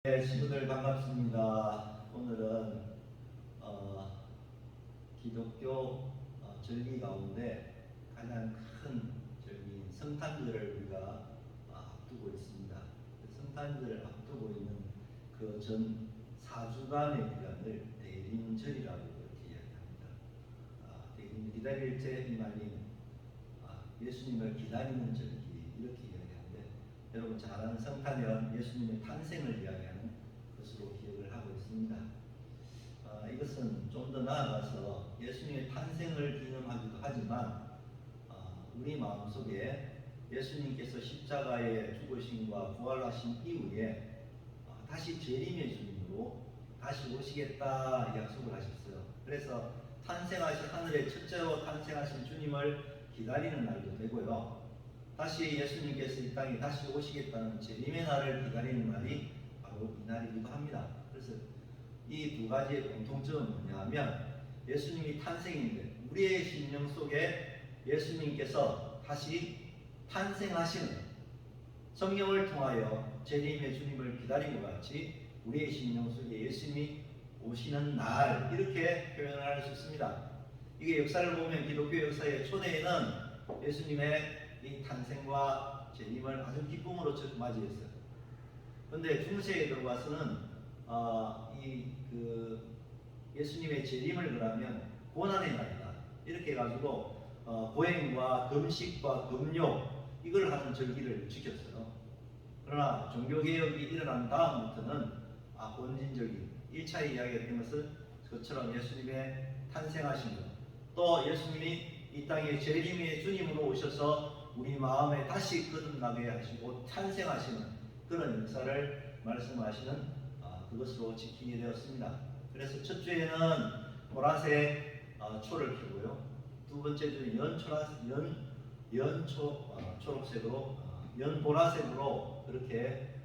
네, 친구들 반갑습니다. 오늘은 기독교 절기 가운데 가장 큰 절기인 성탄절을 우리가 앞두고 있습니다. 성탄절을 앞두고 있는 그 전 4주간의 기간을 대림절이라고 이렇게 이야기합니다. 대림 기다릴 때 이말린 예수님을 기다리는 절기 이렇게 이야기하는데, 여러분 잘 아는 성탄절은 예수님의 탄생을 이야기하는 것으로 기억을 하고 있습니다. 이것은 좀 더 나아가서 예수님의 탄생을 기념하기도 하지만 우리 마음속에 예수님께서 십자가의 죽으심과 부활하신 이후에 다시 재림의 주님으로 다시 오시겠다 약속을 하셨어요. 그래서 탄생하신 하늘의 첫째로 탄생하신 주님을 기다리는 날도 되고요, 다시 예수님께서 이 땅에 다시 오시겠다는 재림의 날을 기다리는 날이 바로 이 날이기도 합니다. 그래서 이 두 가지의 공통점은 뭐냐면, 예수님이 탄생인데 우리의 심령 속에 예수님께서 다시 탄생하시는, 성령을 통하여 재림의 주님을 기다리고 같이 우리의 심령 속에 예수님이 오시는 날, 이렇게 표현을 할 수 있습니다. 이게 역사를 보면 기독교 역사의 초대에는 예수님의 이 탄생과 재림을 아주 기쁨으로 맞이했어요. 그런데 중세에 들어와서는 예수님의 재림을 그러면 고난의 날이다 이렇게 해가지고 고행과 금식과 금욕 이걸 하는 절기를 지켰어요. 그러나 종교개혁이 일어난 다음부터는 본진적인 1차 이야기했던 것은 그처럼 예수님의 탄생하신 것, 또 예수님이 이 땅에 재림의 주님으로 오셔서 우리 마음에 다시 거듭나게 하시고 탄생하시는 그런 역사를 말씀하시는 그것으로 지키게 되었습니다. 그래서 첫 주에는 보라색 초를 켜고요, 두 번째 주는 초록색으로 연보라색으로 그렇게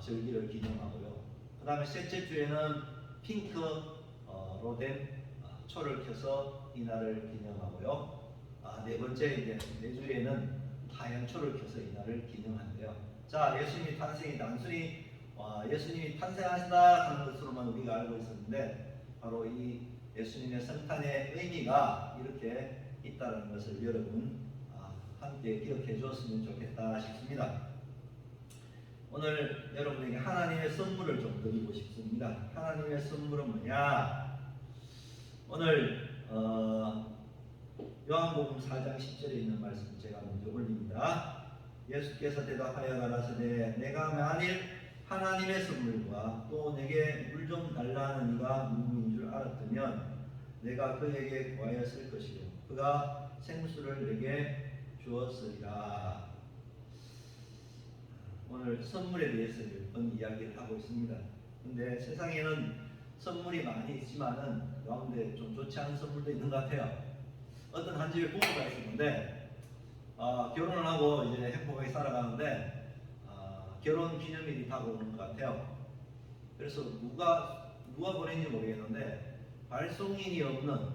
절기를 기념하고요, 그 다음에 셋째 주에는 핑크로 된 초를 켜서 이날을 기념하고요, 네 번째 네 주에는 하얀 초를 켜서 이날을 기념하는데요. 자, 예수님이 탄생이 단순히 예수님이 탄생하시다 하는 것으로만 우리가 알고 있었는데, 바로 이 예수님의 성탄의 의미가 이렇게 있다는 것을 여러분 함께 기억해 주었으면 좋겠다 싶습니다. 오늘 여러분에게 하나님의 선물을 좀 드리고 싶습니다. 하나님의 선물은 뭐냐? 오늘 요한복음 4장 10절에 있는 말씀 제가 먼저 올립니다. 예수께서 대답하여 가라사대 내가 만일 하나님의 선물과 또 내게 물 좀 달라는 이가 누구인 줄 알았다면 내가 그에게 구하였을 것이요 그가 생수를 내게 주었으리라. 오늘 선물에 대해서 몇 번 이야기를 하고 있습니다. 근데 세상에는 선물이 많이 있지만은 가운데 좀 좋지 않은 선물도 있는 것 같아요. 어떤 한 집에 부부가 있었는데 결혼을 하고 이제 행복하게 살아가는데 결혼 기념일이 다가오는 것 같아요. 그래서 누가 보낸지 모르겠는데 발송인이 없는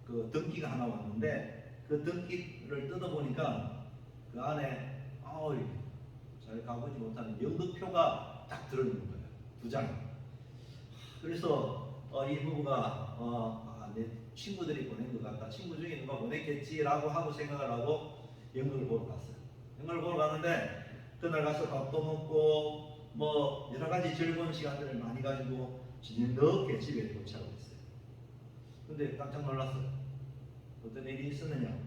그 등기가 하나 왔는데, 그 등기를 뜯어보니까 그 안에 잘 가보지 못하는 연극표가 딱 들어있는 거예요. 2장. 그래서 이 부부가 내 친구들이 보낸 것 같다, 친구 중에 누가 보냈겠지라고 하고 생각을 하고 연극을 보러 갔어요. 연극을 보러 갔는데 그날 가서 밥도 먹고 뭐 여러 가지 즐거운 시간들을 많이 가지고 저녁에 집에 도착을 했어요. 근데 깜짝 놀랐어요. 어떤 일이 있었느냐?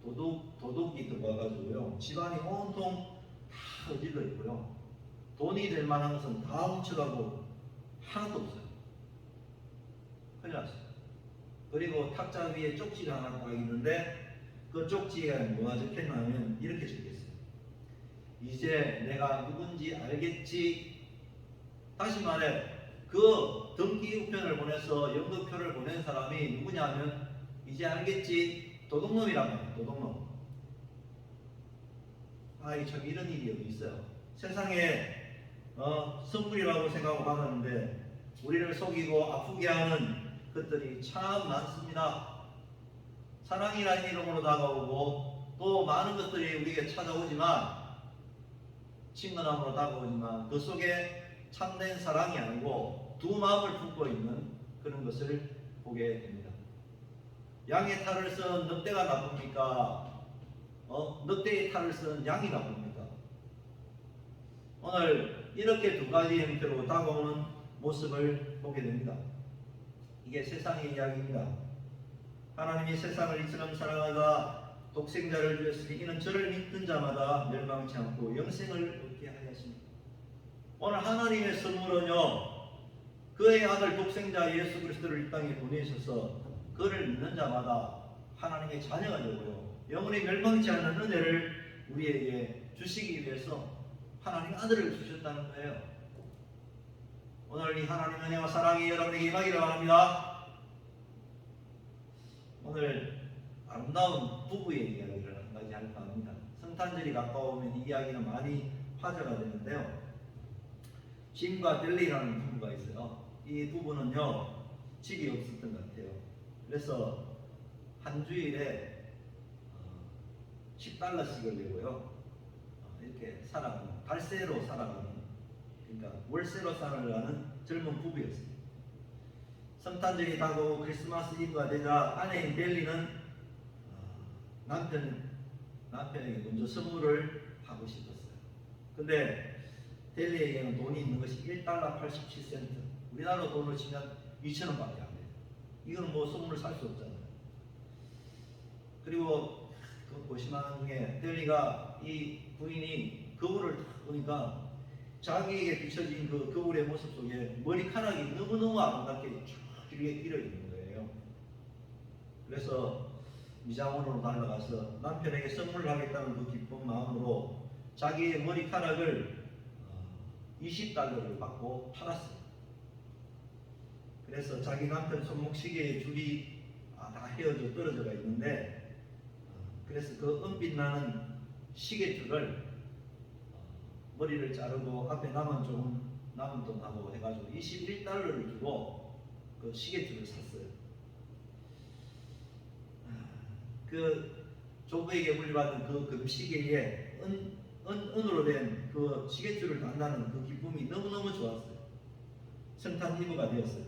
도둑이 들어와가지고요, 집안이 온통 다 어질러 있고요, 돈이 될 만한 것은 다 훔쳐가고 하나도 없어요. 큰일 났어요. 그리고 탁자 위에 쪽지가 하나 딱 있는데 그 쪽지에 뭐가 적혀있냐면 이렇게 적혀있어요. 이제 내가 누군지 알겠지. 다시 말해, 그 등기 우편을 보내서 연극표를 보낸 사람이 누구냐면 이제 알겠지, 도둑놈이란 말이에요. 도둑놈. 참 이런 일이 여기 있어요. 세상에 선물이라고 생각하고 받았는데 우리를 속이고 아프게 하는 것들이 참 많습니다. 사랑이라는 이름으로 다가오고 또 많은 것들이 우리에게 찾아오지만, 친근함으로 다가오지만 그 속에 참된 사랑이 아니고 두 마음을 품고 있는 그런 것을 보게 됩니다. 양의 탈을 쓴 늑대가 나쁩니까? 늑대의 탈을 쓴 양이 나쁩니까? 오늘 이렇게 두 가지 형태로 다가오는 모습을 보게 됩니다. 이게 세상의 이야기입니다. 하나님이 세상을 이처럼 사랑하다 독생자를 주셨으니 이는 저를 믿는 자마다 멸망치 않고 영생을 얻게 하였습니다. 오늘 하나님의 선물은요, 그의 아들 독생자 예수 그리스도를 이 땅에 보내셔서 그를 믿는 자마다 하나님의 자녀가 되고요, 영원히 멸망치 않는 은혜를 우리에게 주시기 위해서 하나님 아들을 주셨다는 거예요. 오늘 이 하나님의 은혜와 사랑이 여러분에게 임하기를 바랍니다. 오늘 아름다운 부부의 이야기를 한 가지 할까 합니다. 성탄절이 가까우면 이 이야기는 많이 화제가 되는데요. 짐과 델리라는 부부가 있어요. 이 부부는요, 집이 없었던 것 같아요. 그래서 한 주일에 $10씩을 내고요, 이렇게 살아가는, 달세로 살아가는, 그러니까 월세로 살아가는 젊은 부부였습니다. 성탄절이 다가오고 크리스마스 이브가 되자 아내인 델리는 남편에게 먼저 선물을 하고 싶었어요. 근데 델리에게는 돈이 있는 것이 $1.87, 우리나라 돈으로 치면 2,000원밖에 안 돼요. 이건 뭐 선물을 살 수 없잖아요. 그리고 그 고심하는 중에 델리가, 이 부인이 거울을 딱 보니까 자기에게 비춰진 그 거울의 모습 속에 머리카락이 너무너무 아름답게 쭉 길게 길어 있는 거예요. 그래서 미장원으로 날아가서 남편에게 선물을 하겠다는 그 기쁜 마음으로 자기의 머리카락을 $20를 받고 팔았어요. 그래서 자기 남편 손목시계의 줄이 다 헤어져 떨어져가 있는데, 그래서 그 은빛 나는 시계줄을 머리를 자르고 앞에 남은 돈하고 해가지고 $21를 주고 그 시계줄을 샀어요. 그 조부에게 물려받은 그 금시계에 은으로 된 그 시계줄을 단다는 그 기쁨이 너무너무 좋았어요. 성탄 이브가 되었어요.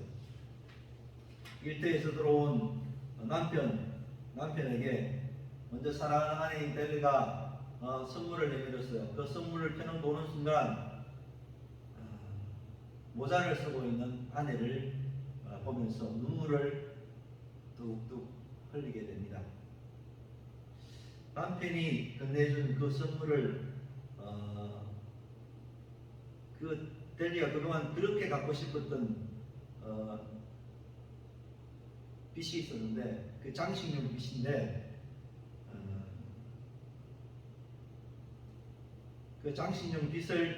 일터에서 들어온 남편에게 먼저 사랑하는 아내인 델리가 선물을 내밀었어요. 그 선물을 펴는 보는 순간 모자를 쓰고 있는 아내를 보면서 눈물을 뚝뚝 흘리게 됩니다. 남편이 건네준 그 선물을 그 델리가 그동안 그렇게 갖고 싶었던 빛이 있었는데, 그 장식용 빛인데, 그 장식용 빛을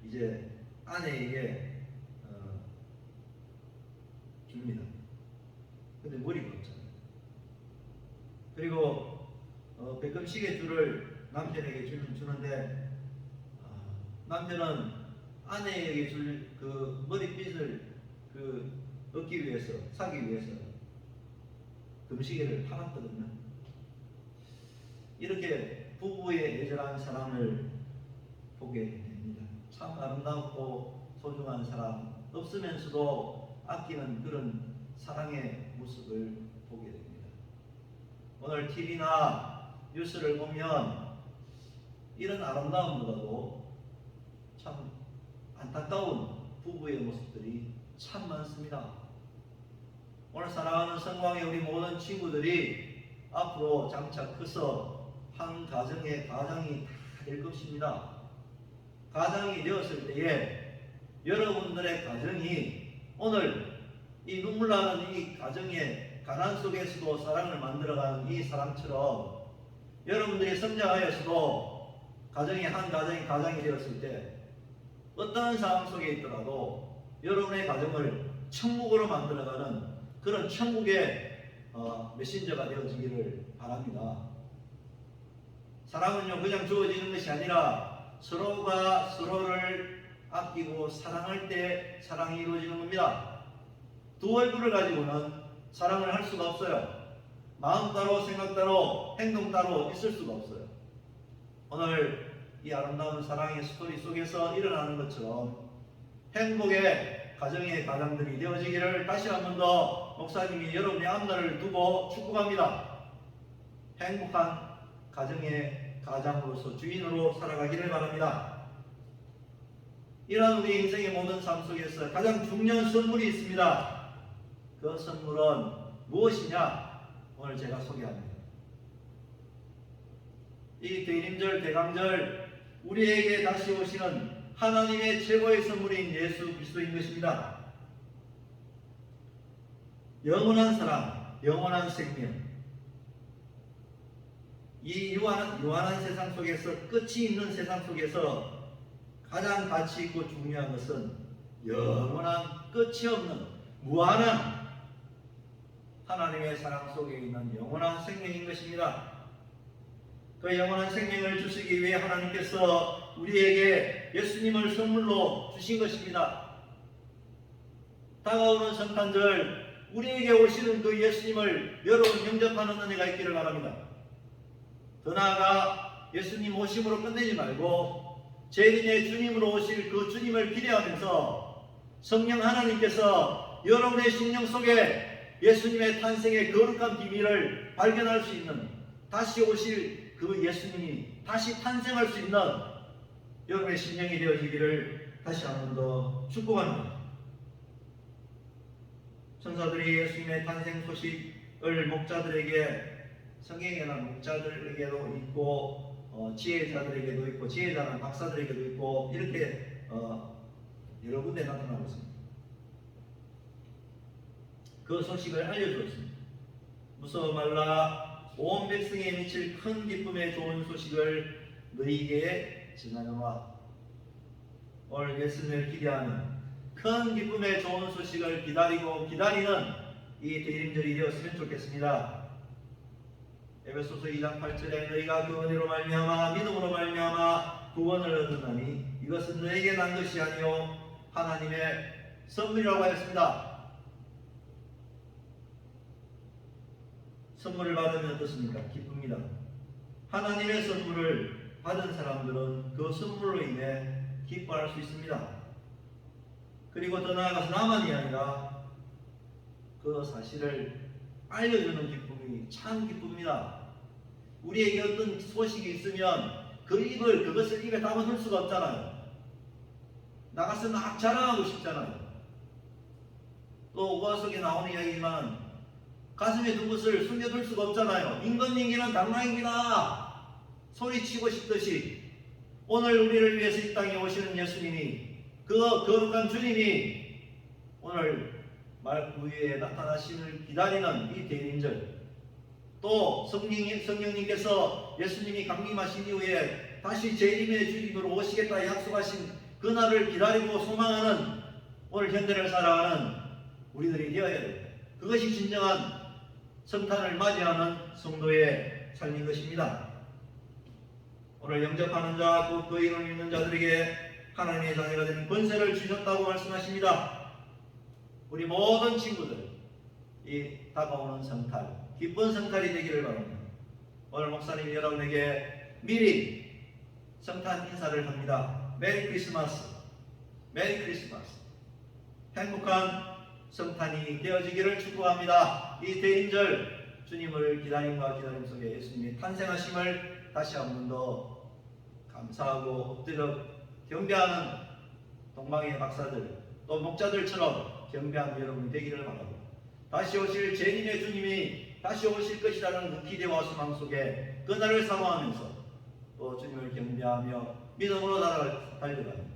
이제 아내에게 줍니다. 근데 머리가 없잖아요. 그리고 백금시계 줄을 남편에게 주는데, 남편은 아내에게 줄 그 머리빗을 얻기 위해서, 사기 위해서 금시계를 팔았거든요. 이렇게 부부의 애절한 사랑을 보게 됩니다. 참 아름답고 소중한 사랑, 없으면서도 아끼는 그런 사랑의 모습을 보게 됩니다. 오늘 TV나 뉴스를 보면 이런 아름다움보다도 참 안타까운 부부의 모습들이 참 많습니다. 오늘 사랑하는 성광의 우리 모든 친구들이 앞으로 장차 커서 한 가정이 다 될 것입니다. 가정이 되었을 때에 여러분들의 가정이 오늘 이 눈물 나는 이 가정의 가난 속에서도 사랑을 만들어가는 이 사람처럼 여러분들이 성장하여서도 가정이 한 가정이 되었을 때 어떠한 상황 속에 있더라도 여러분의 가정을 천국으로 만들어가는 그런 천국의 메신저가 되어지기를 바랍니다. 사랑은요, 그냥 주어지는 것이 아니라 서로가 서로를 아끼고 사랑할 때 사랑이 이루어지는 겁니다. 두 얼굴을 가지고는 사랑을 할 수가 없어요. 마음 따로 생각 따로 행동 따로 있을 수가 없어요. 오늘 이 아름다운 사랑의 스토리 속에서 일어나는 것처럼 행복의 가정의 가장들이 되어지기를 다시 한 번 더 목사님이 여러분의 앞날을 두고 축복합니다. 행복한 가정의 가장으로서 주인으로 살아가기를 바랍니다. 이러한 우리 인생의 모든 삶 속에서 가장 중요한 선물이 있습니다. 그 선물은 무엇이냐? 오늘 제가 소개합니다. 이 대림절 대강절 우리에게 다시 오시는 하나님의 최고의 선물인 예수 그리스도인 것입니다. 영원한 사랑, 영원한 생명. 이 유한한 세상 속에서, 끝이 있는 세상 속에서 가장 가치 있고 중요한 것은 영원한, 끝이 없는 무한한 하나님의 사랑 속에 있는 영원한 생명인 것입니다. 그 영원한 생명을 주시기 위해 하나님께서 우리에게 예수님을 선물로 주신 것입니다. 다가오는 성탄절 우리에게 오시는 그 예수님을 여러분 영접하는 은혜가 있기를 바랍니다. 더 나아가 예수님 오심으로 끝내지 말고 재림의 주님으로 오실 그 주님을 기대하면서 성령 하나님께서 여러분의 심령 속에 예수님의 탄생의 거룩한 비밀을 발견할 수 있는, 다시 오실 그 예수님이 다시 탄생할 수 있는 여러분의 심령이 되어지기를 다시 한 번 더 축복합니다. 천사들이 예수님의 탄생 소식을 목자들에게, 성경에는 목자들에게도 있고 지혜자들에게도 있고, 지혜자는 박사들에게도 있고, 이렇게 여러 군데 나타나고 있습니다. 그 소식을 알려주었습니다. 무서워 말라, 온 백성에 미칠 큰 기쁨의 좋은 소식을 너희에게 전하노라. 오늘 예수님을 기대하는 큰 기쁨의 좋은 소식을 기다리는 이 대림절이 되었으면 좋겠습니다. 에베소서 2장 8절에 너희가 그 은혜로 말미암아 믿음으로 말미암아 구원을 얻었나니 이것은 너에게 난 것이 아니요 하나님의 선물이라고 하였습니다. 선물을 받으면 어떻습니까? 기쁩니다. 하나님의 선물을 받은 사람들은 그 선물로 인해 기뻐할 수 있습니다. 그리고 더 나아가서 나만이 아니라 그 사실을 알려주는 기쁨이 참 기쁩니다. 우리에게 어떤 소식이 있으면 그것을 입에 담아둘 수가 없잖아요. 나가서 막 자랑하고 싶잖아요. 또 우화 속에 나오는 이야기지만 가슴에 둔 것을 숨겨둘 수가 없잖아요. 임금님기는 당나귀입니다. 소리치고 싶듯이 오늘 우리를 위해서 이 땅에 오시는 예수님이, 그 거룩한 주님이 오늘 말 위에 나타나심을 기다리는 이 대림절, 또 성령님께서 예수님이 강림하신 이후에 다시 재림의 주님으로 오시겠다 약속하신 그날을 기다리고 소망하는 오늘 현대를 살아가는 우리들이 되어야 됩니다. 그것이 진정한 성탄을 맞이하는 성도의 삶인 것입니다. 오늘 영접하는 자, 곧 그 이름을 믿는 자들에게 하나님의 자녀가 되는 권세를 주셨다고 말씀하십니다. 우리 모든 친구들, 이 다가오는 성탄, 기쁜 성탄이 되기를 바랍니다. 오늘 목사님이 여러분에게 미리 성탄 인사를 합니다. 메리 크리스마스, 메리 크리스마스. 행복한 성탄이 되어지기를 축복합니다. 이 대림절 주님을 기다림과 기다림 속에 예수님이 탄생하심을 다시 한 번 더 감사하고 엎드려 경배하는 동방의 박사들, 또 목자들처럼 경배하는 여러분이 되기를 바랍니다. 다시 오실 재림의 주님이 다시 오실 것이라는 그 기대와 소망 속에 그날을 사모하면서 또 주님을 경배하며 믿음으로 달려가는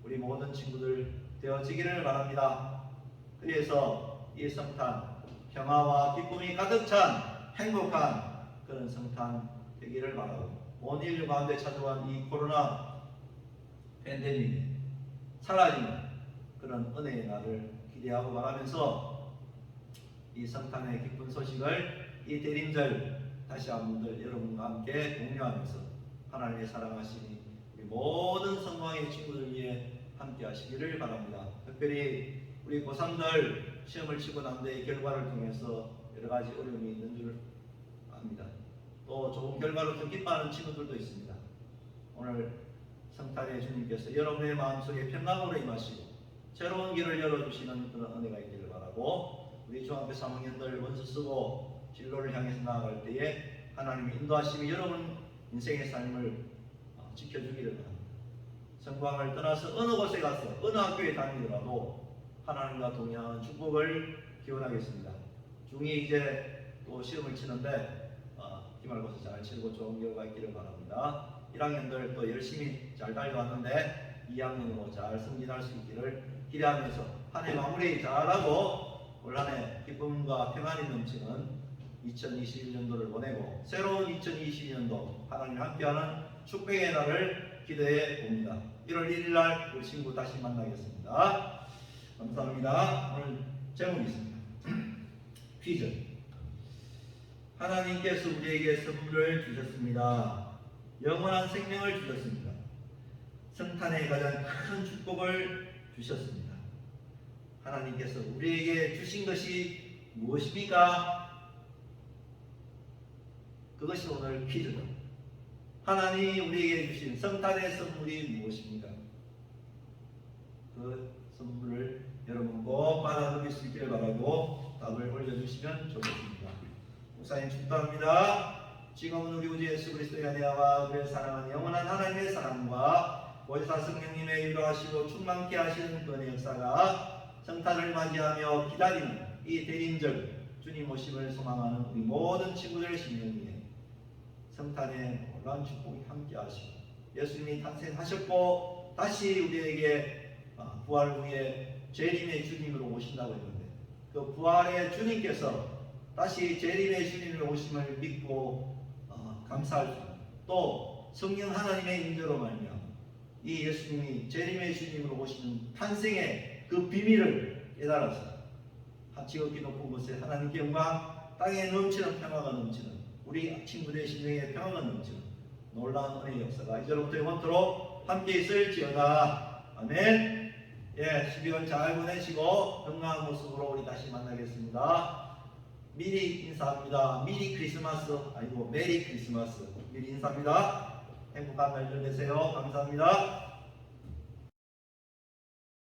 우리 모든 친구들 되어지기를 바랍니다. 그래서 이 성탄, 평화와 기쁨이 가득 찬 행복한 그런 성탄 되기를 바라고, 온 인류 가운데 찾아온 이 코로나 팬데믹이 사라지는 그런 은혜의 날을 기대하고 바라면서 이 성탄의 기쁜 소식을 이 대림절 다시 한번 여러분과 함께 공유하면서 하나님의 사랑하시니 우리 모든 성도의 친구들 위해 함께 하시기를 바랍니다. 특별히 우리 고3들 시험을 치고 난 뒤의 결과를 통해서 여러 가지 어려움이 있는 줄 압니다. 또 좋은 결과로 더 기뻐하는 친구들도 있습니다. 오늘 성탄의 주님께서 여러분의 마음속에 평강으로 임하시고 새로운 길을 열어주시는 그런 은혜가 있기를 바라고, 우리 중학교 3학년들 원서 쓰고 진로를 향해서 나아갈 때에 하나님의 인도하심이 여러분 인생의 삶을 지켜주기를 바랍니다. 성광을 떠나서 어느 곳에 가서 어느 학교에 다니더라도 하나님과 동행하는 축복을 기원하겠습니다. 중2 이제 또 시험을 치는데 기말고사 잘 치고 좋은 결과 있기를 바랍니다. 1학년들 또 열심히 잘 달려왔는데 2학년으로 잘 승진할 수 있기를 기대하면서 한 해 마무리 잘하고 올 한 해 기쁨과 평안이 넘치는 2021년도를 보내고 새로운 2022년도 하나님 함께하는 축복의 날을 기대해 봅니다. 1월 1일 날 우리 친구 다시 만나겠습니다. 감사합니다. 오늘 제목이 있습니다. 퀴즈. 하나님께서 우리에게 선물을 주셨습니다. 영원한 생명을 주셨습니다. 성탄의 가장 큰 축복을 주셨습니다. 하나님께서 우리에게 주신 것이 무엇입니까? 그것이 오늘 퀴즈입니다. 하나님이 우리에게 주신 성탄의 선물이 무엇입니까? 그 선물을 여러분 꼭 받아들일 수 있기를 바라고 답을 올려주시면 좋겠습니다. 목사님 축도합니다. 지금은 우리 우주 예수 그리스도의 은혜와 그를 사랑하는 영원한 하나님의 사랑과 보혜사 성령님의 위로하시고 충만케 하시는 그 은혜 역사가 성탄을 맞이하며 기다리는 이 대림절 주님 오심을 소망하는 우리 모든 친구들의 심령에 성탄의 놀라운 축복이 함께 하시고 예수님이 탄생하셨고 다시 우리에게 부활 후에 재림의 주님으로 오신다고 했는데 그 부활의 주님께서 다시 재림의 주님으로 오심을 믿고 감사할 수 있는 또 성령 하나님의 인도로 말미암아 이 예수님이 재림의 주님으로 오시는 탄생의 그 비밀을 깨달아서 지극히 높은 곳에 하나님께 영광, 땅에 넘치는 평화가 넘치는 우리 친구들의 심령에 평화가 넘치는 놀라운 은혜의 역사가 이제로부터 영원토록 함께 있을지어다. 아멘. 12월 잘 보내시고 건강한 모습으로 우리 다시 만나겠습니다. 미리 인사합니다. 미리 크리스마스, 아니고 메리 크리스마스. 미리 인사합니다. 행복한 날 되세요. 감사합니다.